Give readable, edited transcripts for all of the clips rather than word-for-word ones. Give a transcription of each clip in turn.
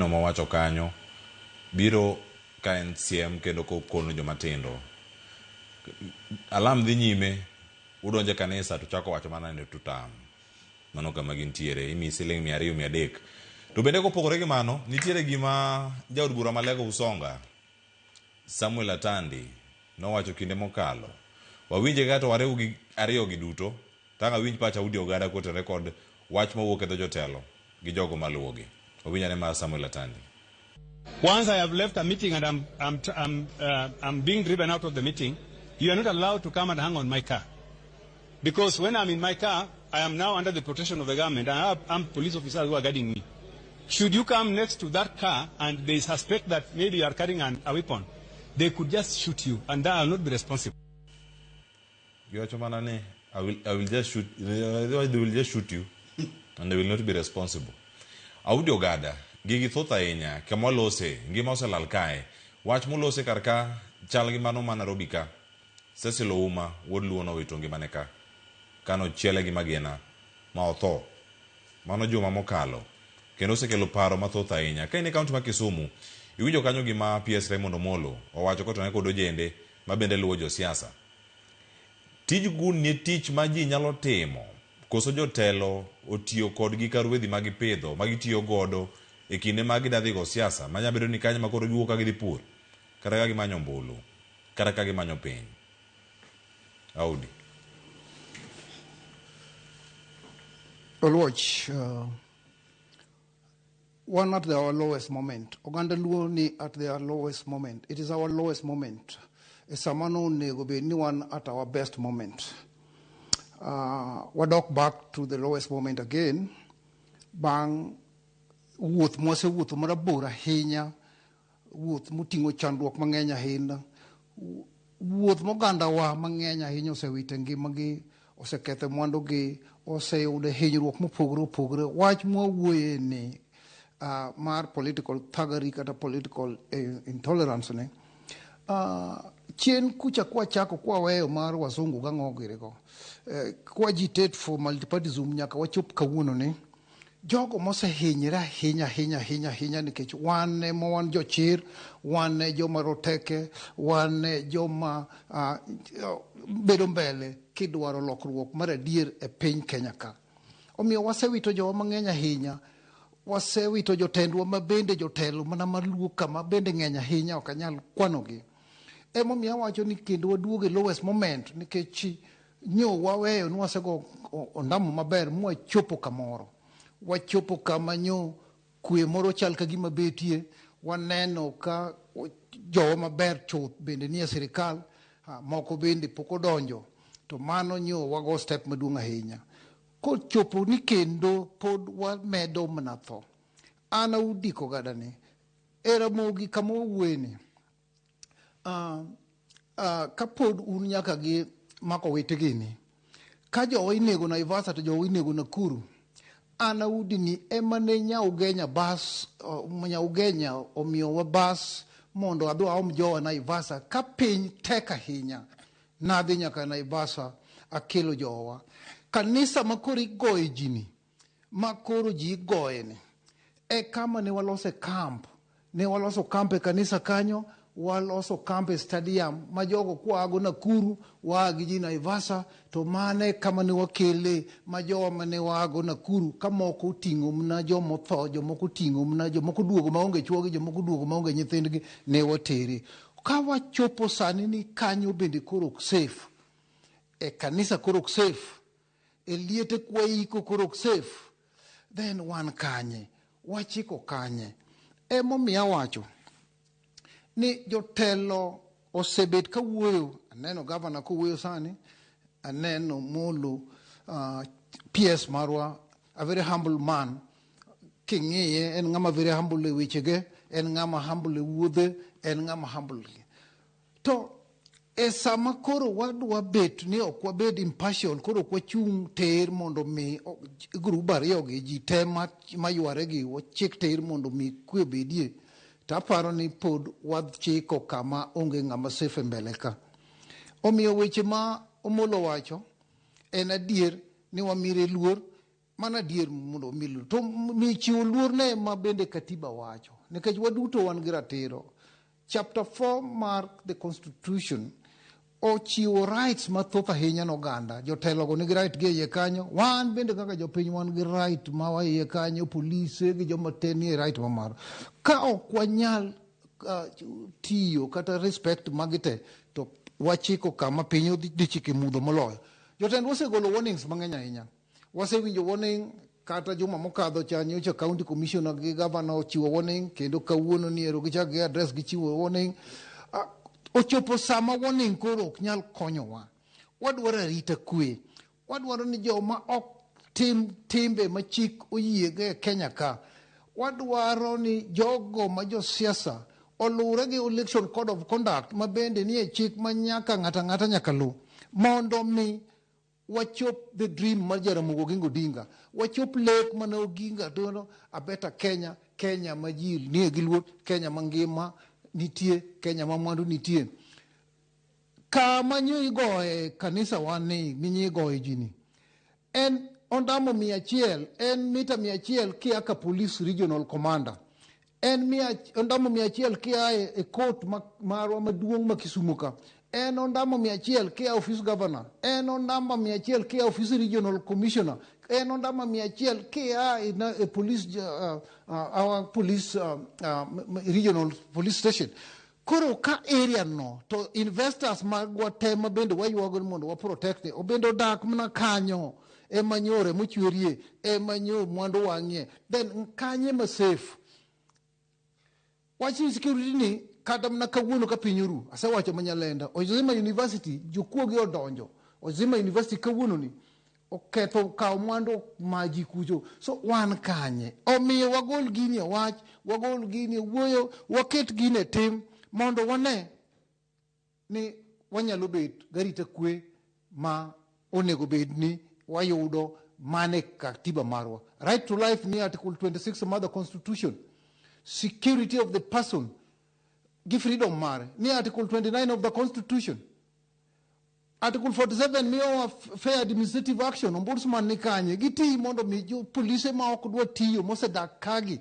no mawacho kanyo biro ka en siem kendo kono joma tindo. Alam dhi nyime, udonje kanisa to chako wacho mana ne tutam. Mano kama gintiere, imi siling 200 300. To bende kopogore gi mano, nitiere gima jaod bura malego Usonga, Samuel Atandi, nowacho kinde mokalo. Wawinje gato wareu gi ariyo gi duto, tanga winj pacha Audi Ogada kote rekod wach mawuok e dho jotelo gi jogo maluwogi. Wawinjane ma Samuel Atandi. Once I have left a meeting and I'm being driven out of the meeting, you are not allowed to come and hang on my car. Because when I'm in my car, I am now under the protection of the government. I have police officers who are guarding me. Should you come next to that car and they suspect that maybe you are carrying a weapon, they could just shoot you, and that will not be responsible. I will just shoot. Otherwise, they will just shoot you, and they will not be responsible. Audi Ogada, gigi thotha enya, kama lose, ngima ose lalkae, wach mulose karka, chal gimano ma Nairobi ka, Cecil Ouma, wod luono wito ngimane ka, kano chiele gi magena, ma otho, mano juma mokalo, kendo osekelo paro mathoth ahinya. Ka ine kaunti ma Kisumu, iwinjo kanyo gima PS Raymond Omolo owacho kotone kod ojende ma bende luwo josiasa. Tij gun ni tich ma ji nyalo timo, koso jotelo otiyo kodgi ka ruedhi ma gipidho, ma gitiyo godo e kinde ma gidadhi go siasa, ma nya bedo ni kanyo makoro giwuok ka gidhi pur, kata ka gimanyo ombulu, kata ka gimanyo piny. Audi. Well, watch. One at our lowest moment. Oganda Luo at their lowest moment. It is our lowest moment. Samano nego be one at our best moment. We dock back to the lowest moment again. Bang wuth mose wuth marabura hinya. Wuth mutingo chandruok mang'eny ahinya. Wuoth moganda wa mang'eny ahinya osewito ngimagi, oseketho mwandugi, oseyudo hinyruok mopogore opogore. Wach mwawuoye ni mar political thuggery kata political intolerance ne. Chien kucha kwa chako kwa weyo mar wasungu gang'ogirego. Kwa agitate for multipartyism nyaka wachop kawuono ni. Jogo mosehinyre hinya nikech wan mo wan jochir, wan joma roteke, wan joma bedo mbele kidwaro lokruok mar adier e piny Kenya ka. Omiyo wasewito jowa mang'eny ahinya, wasewito jotendwa ma bende jotelo mana maluwo kama bende ng'eny ahinya ok anyal kwanogi. Emomiyo awacho ni kendo waduogo e lowest moment nikech nyo waweyo ni wasego ondamo maber mwachopo kamoro. Wachopo kama nyo kwe moro chal ka gima betie, waneno ka jowa maber chuth bende nie sirikal, moko bende pok odonjo, to mano nyo wago step maduong' ahinya. Kochopo ni kendo pod wamedo mana tho. An Audi Ogada ni era mogi kama wuoyeni. Kapod un nyaka gi mako wetegi ni. Ka jowa inego Naivasha to jowa inego Nakuru. An Audi ni emane Nyaugenya bas, Nyaugenya omiyowa bas mondo adhi aom jowa Naivasha ka piny tek ahinya. Nadhi nyaka Naivasha akelo jowa. Kanisa makoro igoye jini, makoro ji igoye ni. Kama ne walose camp, ne waloso camp e kanisa kanyo, waloso camp e stadium, ma jogo kuago Nakuru, waagi ji Naivasha, to mane kama ne wakele, ma jowa mane waago Nakuru, ka moko ting'o mna jomo tho, jomoko ting'o mna, jomoko duogo maonge chuogi, jomoko duogo maonge nyithindgi, ne wateri. Ka wachopo sani ni kanyo bende koro ok safe, kanisa koro ok safe, liete kwa iko koro ok safe, then wan kanye, wachiko kanye. Emomiyo awacho ni jotelo osebet ka wuoyo, aneno governor ko wuoyo sani, aneno Molo, PS marwa, a very humble man, king'iye en ng'ama very humble e wechege, en ng'ama humble e wuodhe, en ng'ama humble. To sama koro wadwa bet ni ok wabed impassion, koro ok wachung' ter mondo mi grup ariyogi ji te maywaregi wachik ter mondo mi kwe bedie, taparo ni pod wachiko kama onge ng'ama safe mbele ka. Omiyo weche ma Omolo wacho en adier ni wamire luor, mana dier mundo milu to mi chiwo luor ne ma bende katiba wacho nikech waduto wan gi ratiro. Chapter 4 mark the constitution ochiwo rights mathoth ahinya ne oganda. Jotelo go nigi right gi iye kanyo, wan bende kaka jopiny wan gi right ma wa iye kanyo, polise gi joma te nie right mamaro. Ka ok wanyal tiyo kata respect magite to wachiko kama piny dhi chike mudho moloyo. Jotend wasegolo warnings mang'eny ahinya. Wasewinjo warning kata juma mokadho cha nyocha county commissioner gi governor ochiwo warning, kendo kawuono ni ero gichak gi address gichiwo warning. Ochopo sama warning koro ok nyal konyowa. Wadwaro arita kwe. Wadwaro ni joma ok tim timbe ma chik oyiege Kenya ka. Wadwaro ni jogo ma josiasa olure gi election code of conduct ma bende nie chik ma nyaka ng'ata nyaka lu, mondo mi wachop the dream mar Jaramogi Oginga Odinga, wachop lek mana Oginga dono a better Kenya, Kenya ma ji nie gi luor, Kenya mangima nitie, Kenya ma mwandu nitie. Kama nyo igoe kanisa wani minyi igoe jini en ondamo 100, en mita 100 kia ka police regional commander, en ondamo 100 kia e court marwa maduong' ma Kisumu ka, en ondamo 100 kia office governor, en ondamo 100 kia office regional commissioner, en ondamo 100 kia e police our police regional police station. Koro ka area no to investors magwa tema bende wayuago mondo wa protect obendo dak mna kanyo e manyore mochwerie e manyo mwandu wang'ie, then kanye ma safe. Wachi security ni kata mna kawuono ka pinyuru asewacho Manyalenda Ozima University jokuogi odonjo. Ozima University kawuono ni oketho kaw mwandu maji kucho, so wan kanye omiyo wagol gini wach, wagol gini wuoyo, waket gini tim mondo wane ni wanyalo bet garita kwe ma onego bed ni wayudo mane katiba marwa. Right to life ni article 26 of the constitution. Security of the person give freedom mare ni article 29 of the constitution. Article 47 miyo fair administrative action, ombudsman ni kanye giti mondo mi jo police ma ok dwa tiyo mosedak kagi.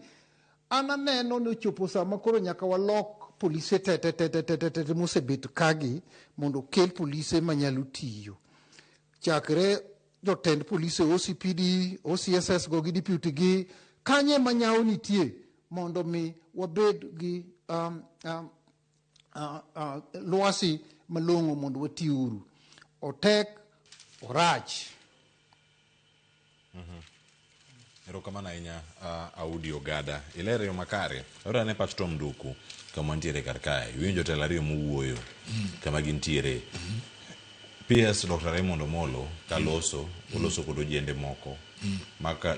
Ananeno no chopo sama koro nyaka walok police te mosebet kagi mondo kel police manyalo tiyo. Chakre jotend police OCPD, OCSS go gi deputy gi kanye manyawo nitie mondo mi wabed gi luasi malong'o mondo watiuru. Otek orach. Erokamano ahinya Audi Ogada. Ilero yo makare. Ora ne pach tom duku kama ntiere kar kae. Winjo telo ariyo mowuoyo kama gintiere. PS Dr. Raymond Omolo kaloso kod ojende moko maka